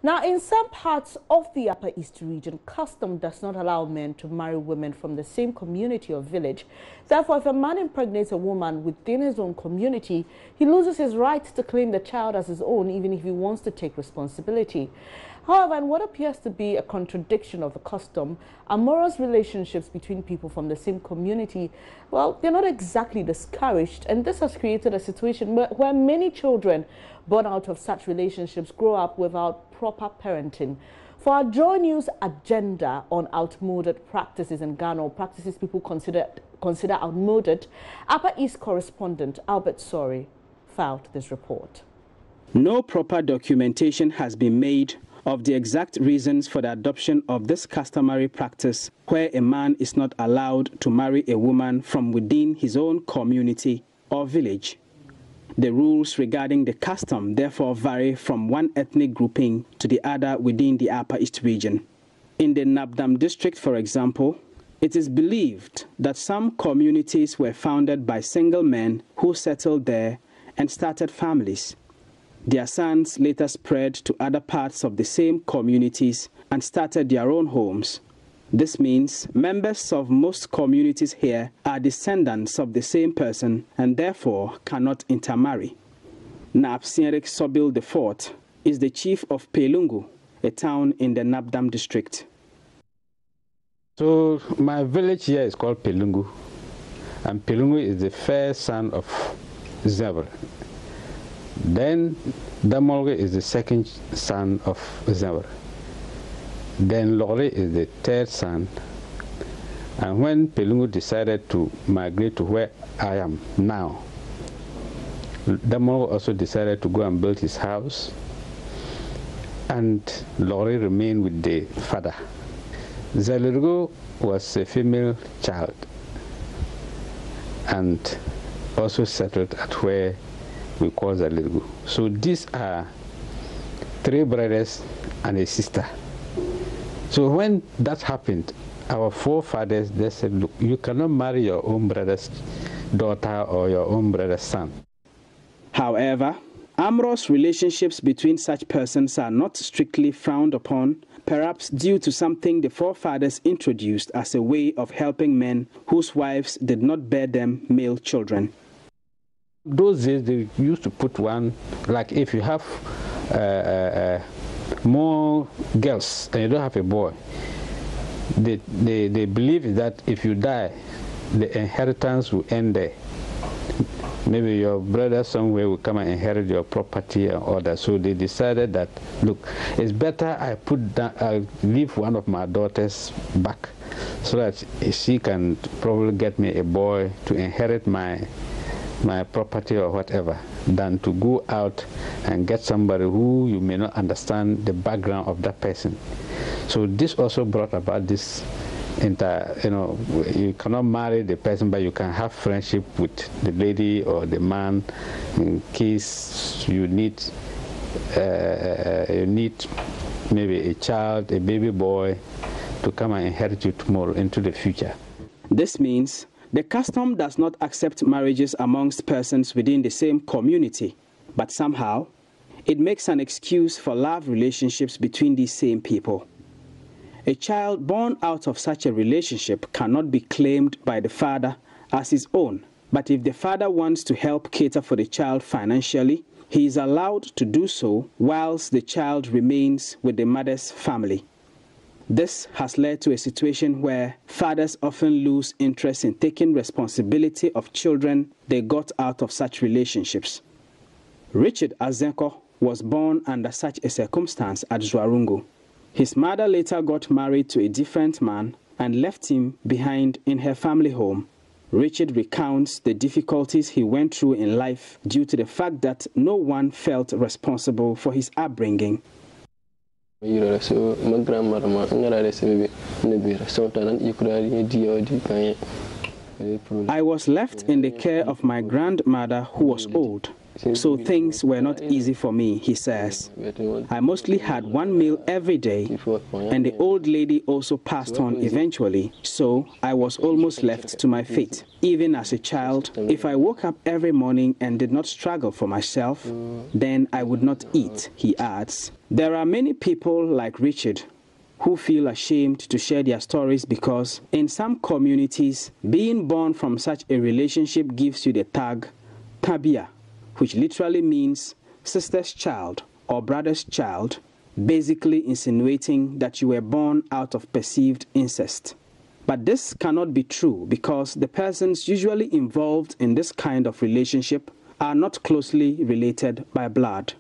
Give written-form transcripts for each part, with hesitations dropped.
Now, in some parts of the Upper East region, custom does not allow men to marry women from the same community or village. Therefore, if a man impregnates a woman within his own community, he loses his right to claim the child as his own, even if he wants to take responsibility. However, in what appears to be a contradiction of the custom, amorous relationships between people from the same community, well, they're not exactly discouraged, and this has created a situation where many children born out of such relationships grow up without proper parenting. For our JoyNews agenda on outmoded practices in Ghana, or practices people consider outmoded, Upper East correspondent Albert Sori filed this report. No proper documentation has been made of the exact reasons for the adoption of this customary practice, where a man is not allowed to marry a woman from within his own community or village. The rules regarding the custom therefore vary from one ethnic grouping to the other within the Upper East region. In the Nabdam district, for example, it is believed that some communities were founded by single men who settled there and started families. Their sons later spread to other parts of the same communities and started their own homes. This means members of most communities here are descendants of the same person and therefore cannot intermarry. Nabsinrik Sobil IV is the chief of Pelungu, a town in the Nabdam district. So my village here is called Pelungu, and Pelungu is the first son of Zebra. Then Damolge is the second son of Zebra. Then Lore is the third son. And when Pelungu decided to migrate to where I am now, Damolge also decided to go and build his house, and Lore remained with the father. Zalirgo was a female child and also settled at where we call Zalirgo. So these are three brothers and a sister. So when that happened, our forefathers, they said, look, you cannot marry your own brother's daughter or your own brother's son. However, amorous relationships between such persons are not strictly frowned upon, perhaps due to something the forefathers introduced as a way of helping men whose wives did not bear them male children. Those days, they used to put one, like if you have more girls and you don't have a boy, they believe that if you die, the inheritance will end there. Maybe your brother somewhere will come and inherit your property and all that. So they decided that, look, it's better I leave one of my daughters back so that she can probably get me a boy to inherit my property or whatever, than to go out and get somebody who you may not understand the background of that person. So this also brought about this you cannot marry the person, but you can have friendship with the lady or the man in case you need maybe a child, a baby boy, to come and inherit you tomorrow into the future. This means the custom does not accept marriages amongst persons within the same community, but somehow it makes an excuse for love relationships between these same people. A child born out of such a relationship cannot be claimed by the father as his own, but if the father wants to help cater for the child financially, he is allowed to do so whilst the child remains with the mother's family. This has led to a situation where fathers often lose interest in taking responsibility of children they got out of such relationships. Richard Azenko was born under such a circumstance at Zwarungu. His mother later got married to a different man and left him behind in her family home. Richard recounts the difficulties he went through in life due to the fact that no one felt responsible for his upbringing. I was left in the care of my grandmother, who was old. So things were not easy for me, he says. I mostly had one meal every day, and the old lady also passed on eventually, so I was almost left to my fate. Even as a child, if I woke up every morning and did not struggle for myself, then I would not eat, he adds. There are many people like Richard who feel ashamed to share their stories because in some communities, being born from such a relationship gives you the tag tabia, which literally means sister's child or brother's child, basically insinuating that you were born out of perceived incest. But this cannot be true because the persons usually involved in this kind of relationship are not closely related by blood.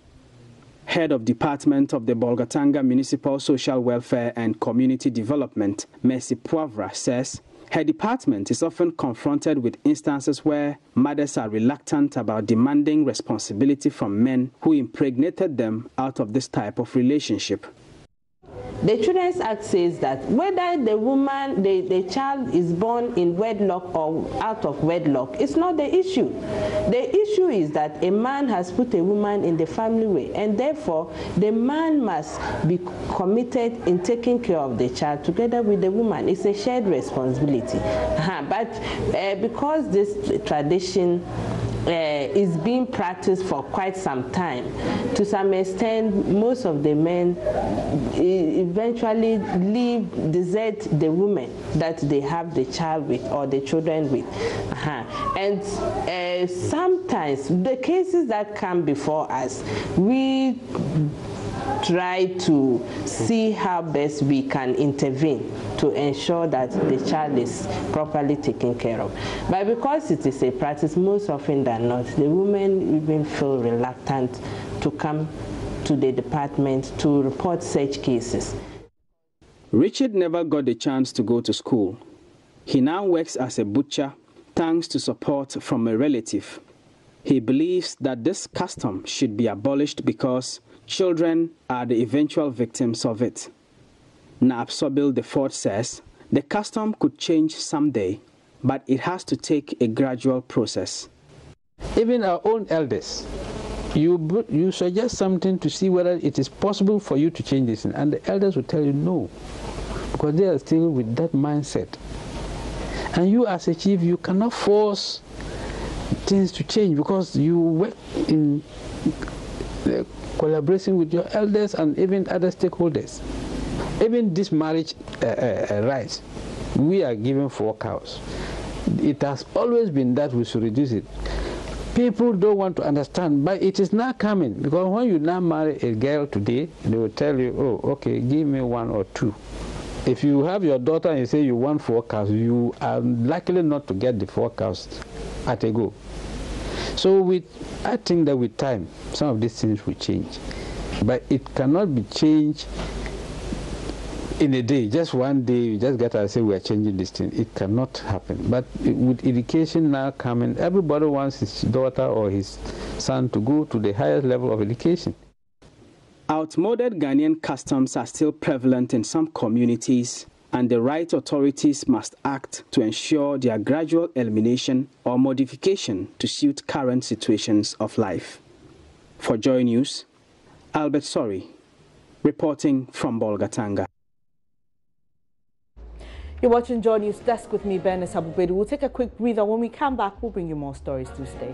Head of Department of the Bolgatanga Municipal Social Welfare and Community Development, Mercy Poivra, says her department is often confronted with instances where mothers are reluctant about demanding responsibility from men who impregnated them out of this type of relationship. The Children's Act says that whether the child is born in wedlock or out of wedlock, it's not the issue. The issue is that a man has put a woman in the family way, and therefore the man must be committed in taking care of the child together with the woman. It's a shared responsibility. But because this tradition is being practiced for quite some time, to some extent, most of the men eventually desert the woman that they have the child with or the children with. And sometimes the cases that come before us, we try to see how best we can intervene to ensure that the child is properly taken care of. But because it is a practice, most often than not, the women even feel reluctant to come to the department to report such cases. Richard never got the chance to go to school. He now works as a butcher thanks to support from a relative. He believes that this custom should be abolished because children are the eventual victims of it. Naabsobil Defort says the custom could change someday, but it has to take a gradual process. Even our own elders, you suggest something to see whether it is possible for you to change this, and the elders will tell you no, because they are still with that mindset. And you as a chief, you cannot force things to change because you work in collaboration with your elders and even other stakeholders. Even this marriage rights, we are given 4 cows. It has always been that we should reduce it. People don't want to understand, but it is now coming, because when you now marry a girl today, they will tell you, oh, okay, give me 1 or 2. If you have your daughter and you say you want 4 cows, you are likely not to get the 4 cows at a go. So I think that with time, some of these things will change. But it cannot be changed in a day. Just one day, you just get to say we are changing this thing. It cannot happen. But with education now coming, everybody wants his daughter or his son to go to the highest level of education. Outmoded Ghanaian customs are still prevalent in some communities, and the right authorities must act to ensure their gradual elimination or modification to suit current situations of life. For Joy News, Albert Sori, reporting from Bolgatanga. You're watching Joy News Desk with me, Bernice Abubedi. We'll take a quick breather. When we come back, we'll bring you more stories to stay.